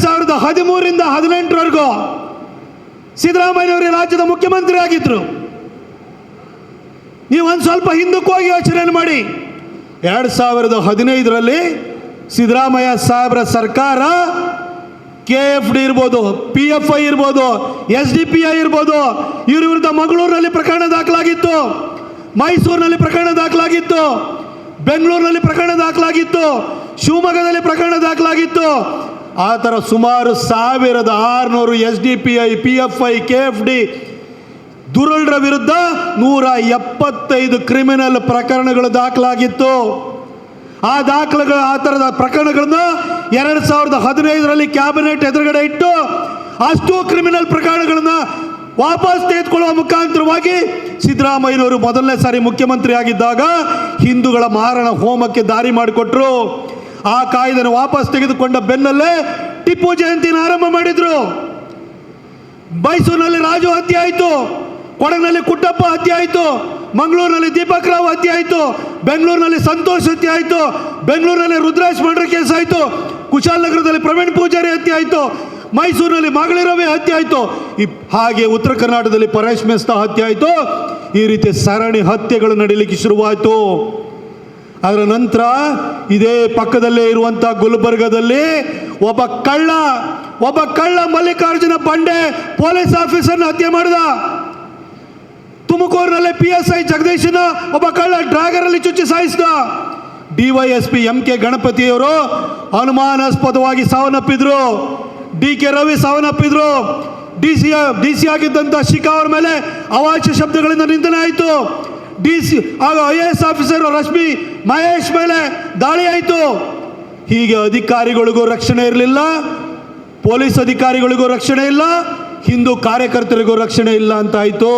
2013ರಿಂದ 18ರವರೆಗೂ ಸಿದ್ದರಾಮಯ್ಯನವರು ರಾಜ್ಯದ ಮುಖ್ಯಮಂತ್ರಿ ಆಗಿದ್ರು. ನೀವು ಒಂದು ಸ್ವಲ್ಪ ಹಿಂದಕ್ಕೆ ಹೋಗಿ ಯೋಚನೆ ಮಾಡಿ. 2015ರಲ್ಲಿ ಸಿದ್ದರಾಮಯ್ಯ ಸಾಹೇಬ್ರ ಸರ್ಕಾರ KFD ಇರ್ಬೋದು, PFI ಇರ್ಬೋದು, SDPI ಇರ್ಬೋದು, ಇವ್ರ ವಿರುದ್ಧ ಮಂಗಳೂರಿನಲ್ಲಿ ಪ್ರಕರಣ ದಾಖಲಾಗಿತ್ತು, ಮೈಸೂರಿನಲ್ಲಿ ಪ್ರಕರಣ ದಾಖಲಾಗಿತ್ತು, ಬೆಂಗಳೂರಿನಲ್ಲಿ ಪ್ರಕರಣ ದಾಖಲಾಗಿತ್ತು, ಶಿವಮೊಗ್ಗದಲ್ಲಿ ಪ್ರಕರಣ ದಾಖಲಾಗಿತ್ತು. ಆ ಥರ ಸುಮಾರು 1600 SDPI, PFI, KFD ದುರುಳರ ವಿರುದ್ಧ 175 ಕ್ರಿಮಿನಲ್ ಪ್ರಕರಣಗಳು ದಾಖಲಾಗಿತ್ತು. ಆ ಥರದ ಪ್ರಕರಣಗಳನ್ನ 2015ರಲ್ಲಿ ಕ್ಯಾಬಿನೆಟ್ ಎದುರುಗಡೆ ಇಟ್ಟು ಅಷ್ಟು ಕ್ರಿಮಿನಲ್ ಪ್ರಕರಣಗಳನ್ನ ವಾಪಸ್ ತೆಗೆದುಕೊಳ್ಳುವ ಮುಖಾಂತರವಾಗಿ ಸಿದ್ದರಾಮಯ್ಯನವರು ಮೊದಲನೇ ಸಾರಿ ಮುಖ್ಯಮಂತ್ರಿ ಆಗಿದ್ದಾಗ ಹಿಂದೂಗಳ ಮಾರಣ ಹೋಮಕ್ಕೆ ದಾರಿ ಮಾಡಿಕೊಟ್ರು. ಆ ಕಾಯ್ದೆನ ವಾಪಸ್ ತೆಗೆದುಕೊಂಡ ಬೆನ್ನಲ್ಲೇ ಟಿಪ್ಪು ಜಯಂತಿನ ಆರಂಭ ಮಾಡಿದ್ರು. ಮೈಸೂರಿನಲ್ಲಿ ರಾಜು ಹತ್ಯೆ ಆಯಿತು, ಕೊಡಗಿನಲ್ಲಿ ಕುಟ್ಟಪ್ಪ ಹತ್ಯೆ ಆಯಿತು, ಮಂಗಳೂರಿನಲ್ಲಿ ದೀಪಕ್ ರಾವ್ ಹತ್ಯೆ ಆಯಿತು, ಬೆಂಗಳೂರಿನಲ್ಲಿ ಸಂತೋಷ್ ಹತ್ಯೆ ಆಯಿತು, ಬೆಂಗಳೂರಿನಲ್ಲಿ ರುದ್ರೇಶ್ ಮರ್ಡರ್ ಕೇಸ್ ಆಯಿತು, ಕುಶಾಲನಗರದಲ್ಲಿ ಪ್ರವೀಣ್ ಪೂಜಾರಿ ಹತ್ಯೆ ಆಯಿತು, ಮೈಸೂರಿನಲ್ಲಿ ಮಾಗಳಿ ಹತ್ಯೆ ಆಯಿತು, ಹಾಗೆ ಉತ್ತರ ಕರ್ನಾಟಕದಲ್ಲಿ ಪರೇಶ್ ಮೆಸ್ತಾ ಹತ್ಯೆ ಆಯಿತು. ಈ ರೀತಿ ಸರಣಿ ಹತ್ಯೆಗಳು ನಡೀಲಿಕ್ಕೆ ಶುರುವಾಯಿತು. ಅದರ ನಂತರ ಇದೇ ಪಕ್ಕದಲ್ಲೇ ಇರುವಂಥ ಗುಲ್ಬರ್ಗದಲ್ಲಿ ಒಬ್ಬ ಕಳ್ಳ ಮಲ್ಲಿಕಾರ್ಜುನ ಬಂಡೆ ಪೊಲೀಸ್ ಆಫೀಸರ್ನ ಹತ್ಯೆ ಮಾಡಿದ. ತುಮಕೂರಿನಲ್ಲಿ PSI ಜಗದೀಶನ ಒಬ್ಬ ಕಳ್ಳ ಡ್ರಾಗರಲ್ಲಿ ಚುಚ್ಚಿ ಸಾಯಿಸಿದ. DYSP MK ಗಣಪತಿಯವರು ಅನುಮಾನಾಸ್ಪದವಾಗಿ ಸಾವನ್ನಪ್ಪಿದ್ರು. DK Ravi ಸಾವನ್ನಪ್ಪಿದ್ರು. DC ಆಗಿದ್ದಂಥ ಶಿಖಾ ಅವ್ರ ಮೇಲೆ ಅವಾಚ್ಯ ಶಬ್ದಗಳಿಂದ ನಿಂದನೆ ಆಯಿತು. IAS ಆಫೀಸರ್ ರಶ್ಮಿ ಮಹೇಶ್ ಮೇಲೆ ದಾಳಿ ಆಯಿತು. ಹೀಗೆ ಅಧಿಕಾರಿಗಳಿಗೂ ರಕ್ಷಣೆ ಇರಲಿಲ್ಲ, ಪೊಲೀಸ್ ಅಧಿಕಾರಿಗಳಿಗೂ ರಕ್ಷಣೆ ಇಲ್ಲ, ಹಿಂದೂ ಕಾರ್ಯಕರ್ತರಿಗೂ ರಕ್ಷಣೆ ಇಲ್ಲ ಅಂತಾಯಿತು.